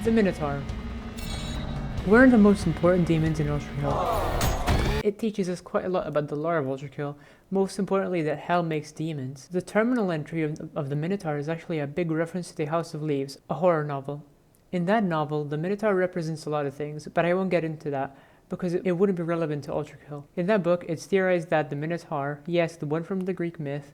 The Minotaur. One of the most important demons in ULTRAKILL. It teaches us quite a lot about the lore of ULTRAKILL, most importantly that Hell makes demons. The terminal entry of the Minotaur is actually a big reference to the House of Leaves, a horror novel. In that novel, the Minotaur represents a lot of things, but I won't get into that because it wouldn't be relevant to ULTRAKILL. In that book, it's theorized that the Minotaur, yes, the one from the Greek myth,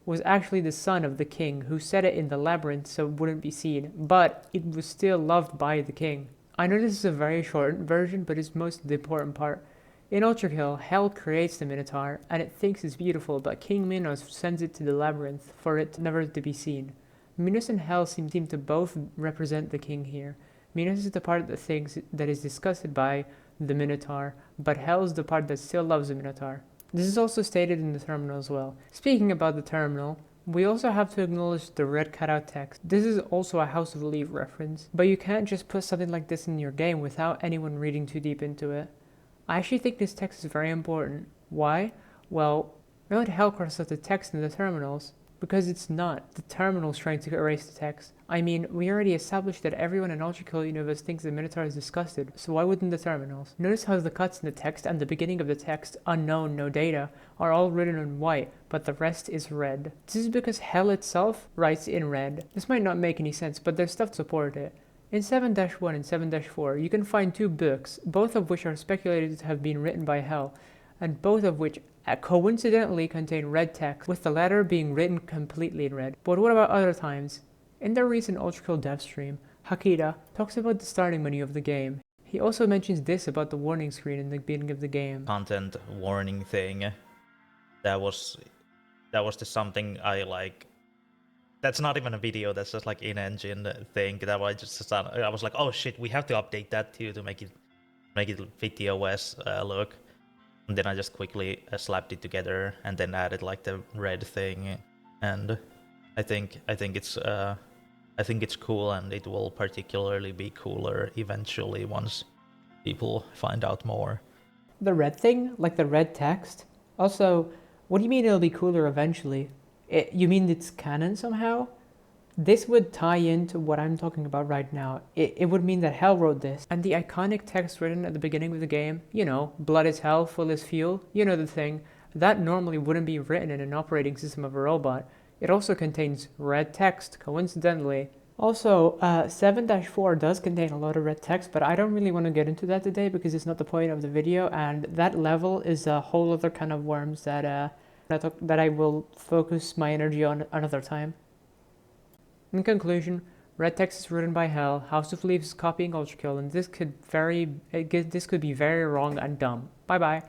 was actually the son of the king who set it in the labyrinth so it wouldn't be seen, but it was still loved by the king. I know this is a very short version, but it's most the important part. In ULTRAKILL, Hell creates the Minotaur, and it thinks it's beautiful, but King Minos sends it to the labyrinth for it never to be seen. Minos and Hell seem to both represent the king here. Minos is the part that thinks that is disgusted by the Minotaur, but Hell is the part that still loves the Minotaur. This is also stated in the terminal as well. Speaking about the terminal, we also have to acknowledge the red cutout text. This is also a House of Leaf reference, but you can't just put something like this in your game without anyone reading too deep into it. I actually think this text is very important. Why? Well, don't Hell cross out the text in the terminals, because it's not. The terminal's trying to erase the text. I mean, we already established that everyone in ULTRAKILL universe thinks the Minotaur is disgusted, so why wouldn't the terminals? Notice how the cuts in the text and the beginning of the text, unknown, no data, are all written in white, but the rest is red. This is because Hell itself writes in red. This might not make any sense, but there's stuff to support it. In 7-1 and 7-4, you can find two books, both of which are speculated to have been written by Hell, and both of which coincidentally contain red text, with the latter being written completely in red. But what about other times? In their recent ULTRAKILL dev stream, Hakita talks about the starting menu of the game. He also mentions this about the warning screen in the beginning of the game. Content warning thing. That was just something I like. That's not even a video, that's just like in-engine thing that I was like, oh shit, we have to update that too to make it fit the OS look. And then I just quickly slapped it together and then added like the red thing, and I think it's cool, and it will particularly be cooler eventually once people find out more. The red thing? Like the red text? Also, what do you mean it'll be cooler eventually? You mean it's canon somehow? This would tie into what I'm talking about right now. It would mean that Hell wrote this, and the iconic text written at the beginning of the game, you know, blood is hell, full is fuel, you know the thing, that normally wouldn't be written in an operating system of a robot. It also contains red text, coincidentally. Also, 7-4 does contain a lot of red text, but I don't really want to get into that today because it's not the point of the video, and that level is a whole other kind of worms that I will focus my energy on another time. In conclusion, red text is written by Hell, House of Leaves is copying ULTRAKILL, and this could be very wrong and dumb. Bye bye.